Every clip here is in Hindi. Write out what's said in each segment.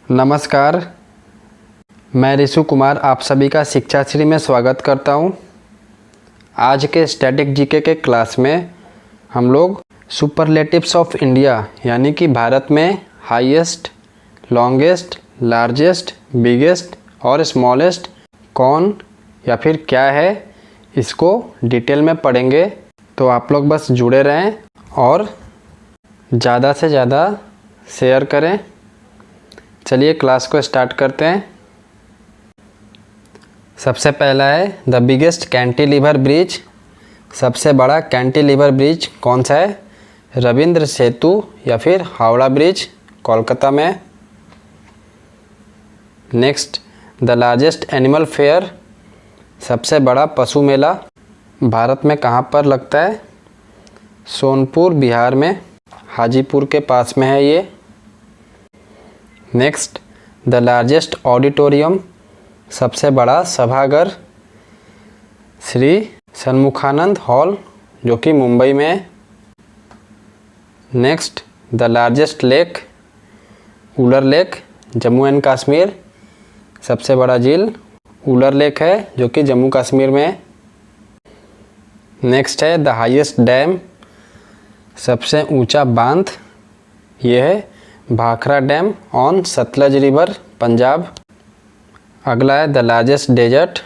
नमस्कार, मैं ऋषु कुमार आप सभी का शिक्षाश्री में स्वागत करता हूं। आज के स्टैटिक जीके के क्लास में हम लोग सुपरलेटिव्स ऑफ इंडिया यानी कि भारत में हाईएस्ट, लॉन्गेस्ट, लार्जेस्ट, बिगेस्ट और स्मॉलेस्ट कौन या फिर क्या है, इसको डिटेल में पढ़ेंगे। तो आप लोग बस जुड़े रहें और ज़्यादा से ज़्यादा शेयर करें। चलिए क्लास को स्टार्ट करते हैं। सबसे पहला है द बिगेस्ट कैंटिलीवर ब्रिज। सबसे बड़ा कैंटिलीवर ब्रिज कौन सा है? रविंद्र सेतु या फिर हावड़ा ब्रिज, कोलकाता में। Next, the largest animal fair. सबसे बड़ा पशु मेला भारत में कहाँ पर लगता है? सोनपुर, बिहार में, हाजीपुर के पास में है ये। Next, the largest auditorium. सबसे बड़ा सभागार श्री सन्मुखानंद हॉल जो कि मुंबई में है। Next, the largest lake, Wular lake, Jammu and Kashmir. सबसे बड़ा झील उलर लेक है जो कि जम्मू कश्मीर में है। नेक्स्ट है द हाईएस्ट डैम। सबसे ऊंचा बांध ये है Bhakra dam on Sutlej river, Punjab. अगला है द लार्जेस्ट डेजर्ट,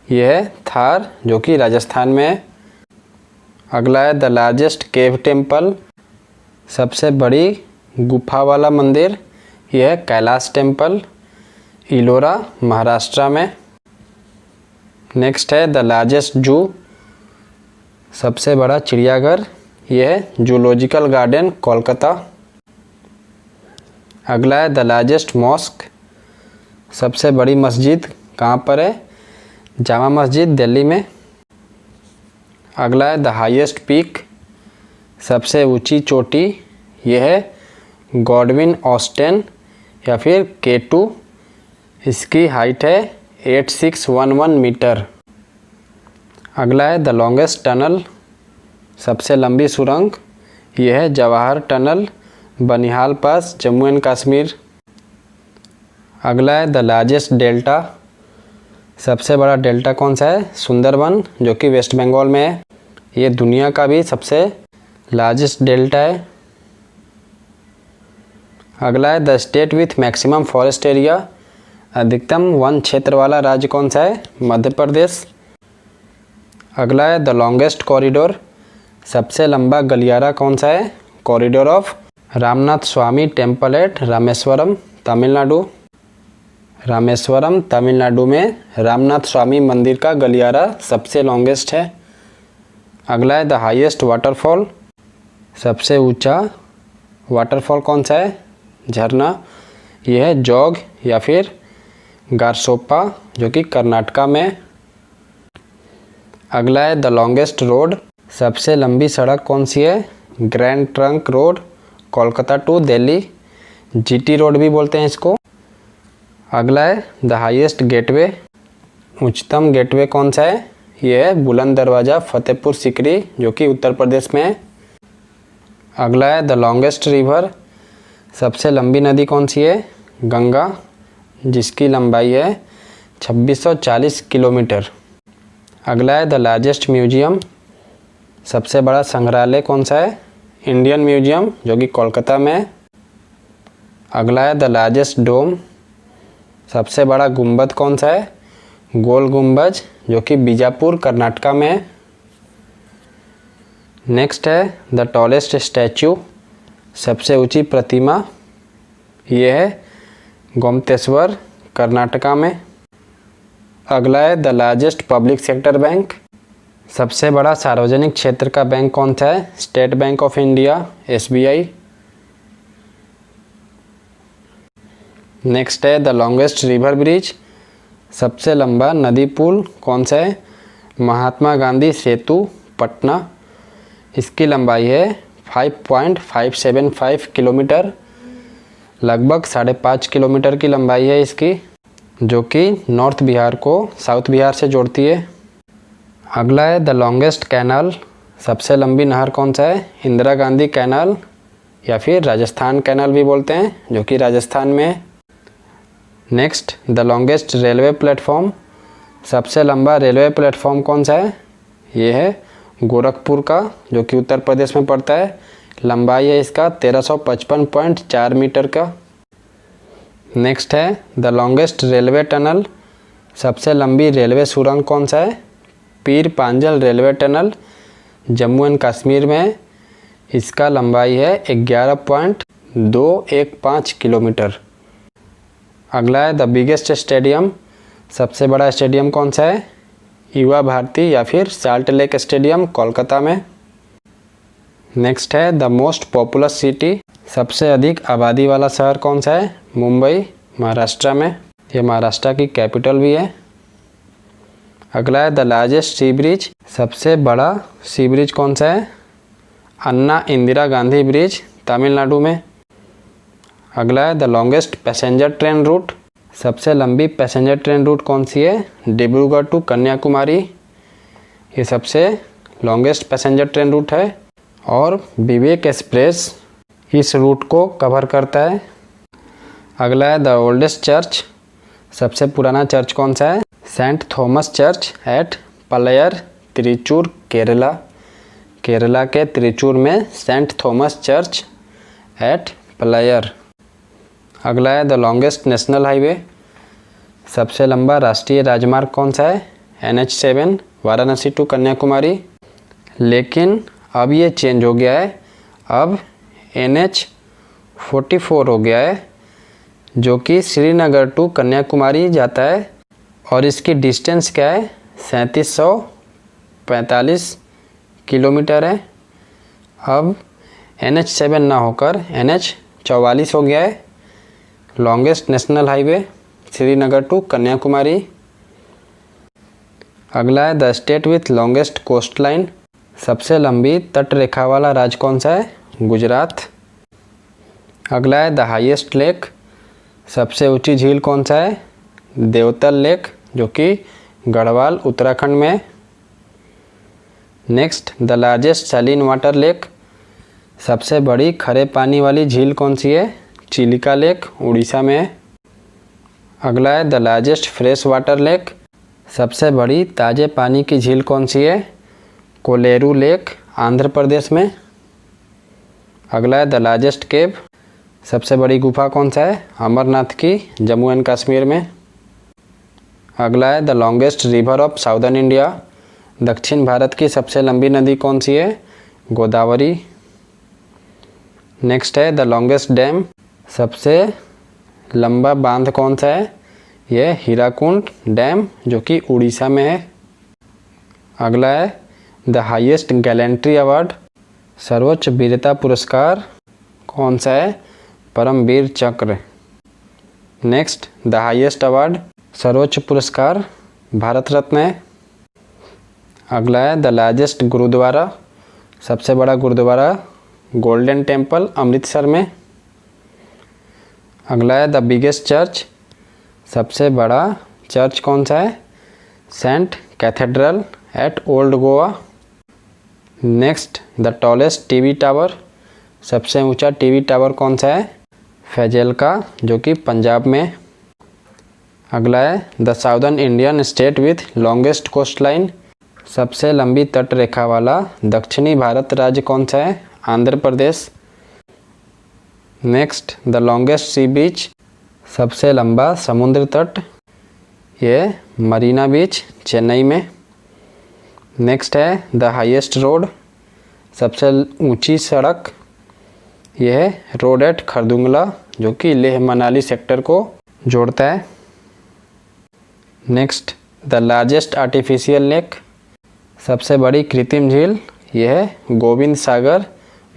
यह है थार जो कि राजस्थान में है। अगला है द लार्जेस्ट केव टेम्पल। सबसे बड़ी गुफा वाला मंदिर यह है कैलाश टेम्पल, इलोरा, महाराष्ट्र में। नेक्स्ट है द लार्जेस्ट जू। सबसे बड़ा चिड़ियाघर यह है जूलॉजिकल गार्डन, कोलकाता। अगला है द लार्जेस्ट मॉस्क। सबसे बड़ी मस्जिद कहाँ पर है? जामा मस्जिद, दिल्ली में। अगला है द हाईएस्ट पीक। सबसे ऊंची चोटी यह है गॉडविन ऑस्टेन या फिर K2। इसकी हाइट है 8611 मीटर। अगला है द लॉन्गेस्ट टनल। सबसे लंबी सुरंग यह है Jawahar tunnel, Banihal pass, Jammu and Kashmir. अगला है द लार्जेस्ट डेल्टा। सबसे बड़ा डेल्टा कौन सा है? सुंदरबन जो कि वेस्ट बंगाल में है। ये दुनिया का भी सबसे लार्जेस्ट डेल्टा है। अगला है the state with maximum forest area. अधिकतम वन क्षेत्र वाला राज्य कौन सा है? मध्य प्रदेश। अगला है द लॉन्गेस्ट कॉरिडोर। सबसे लंबा गलियारा कौन सा है? Corridor of Ramnath Swami temple at Rameswaram, Tamil Nadu. Rameswaram, Tamil Nadu में रामनाथ स्वामी मंदिर का गलियारा सबसे लॉन्गेस्ट है। अगला है द हाईएस्ट वाटरफॉल। सबसे ऊंचा वाटरफॉल कौन सा है? झरना यह है जोग या फिर गारसोप्पा जो कि कर्नाटका में। अगला है द लॉन्गेस्ट रोड। सबसे लंबी सड़क कौन सी है? Grand trunk road, Kolkata to Delhi, GT road भी बोलते हैं इसको। अगला है द हाईएस्ट गेटवे। उच्चतम गेटवे कौन सा है? यह है बुलंद दरवाज़ा, फतेहपुर सिकरी जो कि उत्तर प्रदेश में है। अगला है द लॉन्गेस्ट रिवर। सबसे लंबी नदी कौन सी है? गंगा, जिसकी लंबाई है 2640 किलोमीटर। अगला है द लार्जेस्ट म्यूजियम। सबसे बड़ा संग्रहालय कौन सा है? इंडियन म्यूजियम जो कि कोलकाता में है। अगला है द लार्जेस्ट डोम। सबसे बड़ा गुंबद कौन सा है? गोल गुंबज जो कि बीजापुर, कर्नाटका में है। नेक्स्ट है द टॉलेस्ट स्टैच्यू। सबसे ऊंची प्रतिमा ये है गोमतेश्वर, कर्नाटका में। अगला है the largest public sector bank. सबसे बड़ा सार्वजनिक क्षेत्र का बैंक कौन सा है? State bank of India, SBI। Next है द लॉन्गेस्ट रिवर ब्रिज। सबसे लंबा नदी पुल कौन सा है? महात्मा गांधी सेतु, पटना। इसकी लंबाई है 5.575 किलोमीटर, लगभग 5.5 किलोमीटर की लंबाई है इसकी, जो कि नॉर्थ बिहार को साउथ बिहार से जोड़ती है। अगला है द लॉन्गेस्ट कैनाल। सबसे लंबी नहर कौन सा है? इंदिरा गांधी कैनाल, या फिर राजस्थान कैनाल भी बोलते हैं, जो कि राजस्थान में है। Next, the longest railway platform, सबसे लंबा रेलवे प्लेटफॉर्म कौन सा है? ये है गोरखपुर का, जो कि उत्तर प्रदेश में पड़ता है। लंबाई है इसका 1355.4 मीटर का। नेक्स्ट है द लॉन्गेस्ट रेलवे टनल, सबसे लंबी रेलवे सुरंग कौन सा है? Pir Panjal railway tunnel, Jammu and Kashmir में है। इसका लंबाई है 11.215 किलोमीटर। अगला है द बिगेस्ट स्टेडियम, सबसे बड़ा स्टेडियम कौन सा है? युवा भारती या फिर साल्ट लेक स्टेडियम, कोलकाता में। नेक्स्ट है द मोस्ट पॉपुलस सिटी, सबसे अधिक आबादी वाला शहर कौन सा है? मुंबई, महाराष्ट्र में। ये महाराष्ट्र की कैपिटल भी है। अगला है द लार्जेस्ट सी ब्रिज, सबसे बड़ा सी ब्रिज कौन सा है? अन्ना इंदिरा गांधी ब्रिज, तमिलनाडु में। अगला है the longest passenger train route, सबसे लंबी पैसेंजर ट्रेन रूट कौन सी है? डिब्रूगढ़ टू कन्याकुमारी, ये सबसे लॉन्गेस्ट पैसेंजर ट्रेन रूट है। और विवेक एक्सप्रेस इस रूट को कवर करता है। अगला है द ओल्डेस्ट चर्च, सबसे पुराना चर्च कौन सा है? Saint Thomas church at Palayur, Trichur, Kerala. Kerala के त्रिचूर में saint Thomas church at Palayur. अगला है द लॉन्गेस्ट नेशनल हाईवे, सबसे लंबा राष्ट्रीय राजमार्ग कौन सा है? NH7, Varanasi to Kanyakumari. लेकिन अब ये चेंज हो गया है, अब NH44 हो गया है, जो कि श्रीनगर टू कन्याकुमारी जाता है। और इसकी डिस्टेंस क्या है? 3745 किलोमीटर है। अब NH7 ना होकर NH44 हो गया है। Longest national highway Srinagar to Kanyakumari. अगला है the state with longest coast line, सबसे लंबी तट रेखा वाला राज्य कौन सा है? गुजरात। अगला है द हाईएस्ट लेक, सबसे ऊंची झील कौन सा है? देवतल लेक, जो कि गढ़वाल, उत्तराखंड में। Next, the largest saline water lake, सबसे बड़ी खरे पानी वाली झील कौन सी है? चिलिका लेक, उड़ीसा में है। अगला है the largest fresh water lake, सबसे बड़ी ताज़े पानी की झील कौन सी है? कोलेरू लेक, आंध्र प्रदेश में। अगला है द लार्जेस्ट केव, सबसे बड़ी गुफा कौन सा है? अमरनाथ की, जम्मू एंड कश्मीर में। अगला है the longest river of southern India, दक्षिण भारत की सबसे लंबी नदी कौन सी है? गोदावरी। नेक्स्ट है द लॉन्गेस्ट डैम, सबसे लंबा बांध कौन सा है? यह हीराकुंड डैम, जो कि उड़ीसा में है। अगला है द हाईएस्ट गैलेंट्री अवार्ड, सर्वोच्च वीरता पुरस्कार कौन सा है? परमवीर चक्र। नेक्स्ट, द हाईएस्ट अवार्ड, सर्वोच्च पुरस्कार भारत रत्न है। अगला है द लार्जेस्ट गुरुद्वारा, सबसे बड़ा गुरुद्वारा गोल्डन टेम्पल, अमृतसर में। अगला है द बिगेस्ट चर्च, सबसे बड़ा चर्च कौन सा है? Saint cathedral at old Goa. Next, the tallest TV tower, सबसे ऊंचा टीवी टावर कौन सा है? फैजेलका, जो कि पंजाब में। अगला है the southern Indian state with longest coast line, सबसे लंबी तट रेखा वाला दक्षिणी भारत राज्य कौन सा है? Andhra Pradesh. Next, the longest सी बीच, सबसे लंबा समुद्र तट, ये मरीना बीच, चेन्नई में। नेक्स्ट है द हाईएस्ट रोड, सबसे ऊंची सड़क, यह है रोड एट खरदुंगला, जो कि लेह मनाली सेक्टर को जोड़ता है। Next, the largest artificial lake, सबसे बड़ी कृत्रिम झील, यह है गोविंद सागर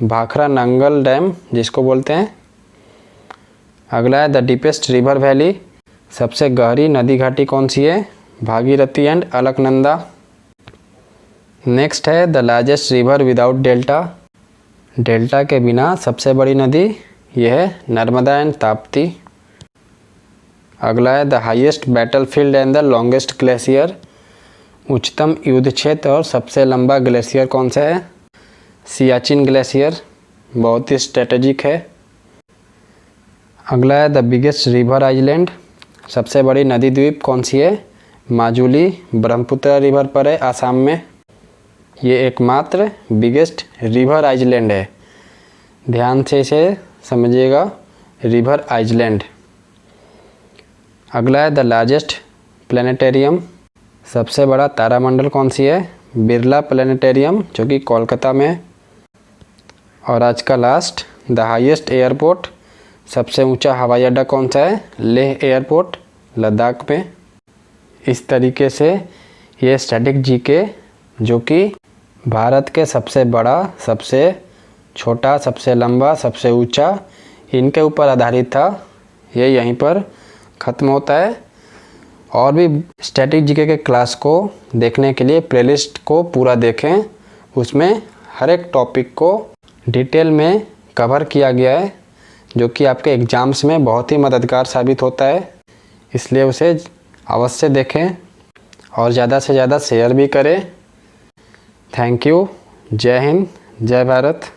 भाखरा नंगल डैम, जिसको बोलते हैं। अगला है द डीपेस्ट रिवर वैली, सबसे गहरी नदी घाटी कौन सी है? भागीरथी एंड अलकनंदा। नेक्स्ट है the largest river without delta, delta के बिना सबसे बड़ी नदी, यह है नर्मदा एंड ताप्ती। अगला है the highest battlefield and the longest glacier, उच्चतम युद्ध क्षेत्र और सबसे लंबा ग्लेशियर कौन सा है? सियाचिन ग्लेशियर, बहुत ही स्ट्रेटेजिक है। अगला है द बिगेस्ट रिवर आइलैंड, सबसे बड़ी नदी द्वीप कौन सी है? माजुली ब्रह्मपुत्र रिवर पर है आसाम में। ये एकमात्र बिगेस्ट रिवर आइलैंड है, ध्यान से इसे समझिएगा, रिवर आइलैंड। अगला है द लार्जेस्ट प्लानिटेरियम, सबसे बड़ा तारामंडल कौन सी है? बिरला प्लानिटेरियम जो कि कोलकाता में है। और आज का लास्ट, द हाईएस्ट एयरपोर्ट, सबसे ऊंचा हवाई अड्डा कौन सा है? लेह एयरपोर्ट लद्दाख में। इस तरीके से ये स्टैटिक जीके जो कि भारत के सबसे बड़ा, सबसे छोटा, सबसे लंबा, सबसे ऊंचा, इनके ऊपर आधारित था, ये यहीं पर ख़त्म होता है। और भी स्टैटिक जीके के क्लास को देखने के लिए प्लेलिस्ट को पूरा देखें, उसमें हर एक टॉपिक को डिटेल में कवर किया गया है जो कि आपके एग्ज़ाम्स में बहुत ही मददगार साबित होता है, इसलिए उसे अवश्य देखें और ज़्यादा से ज़्यादा शेयर भी करें। Thank you. जय हिंद, जय भारत।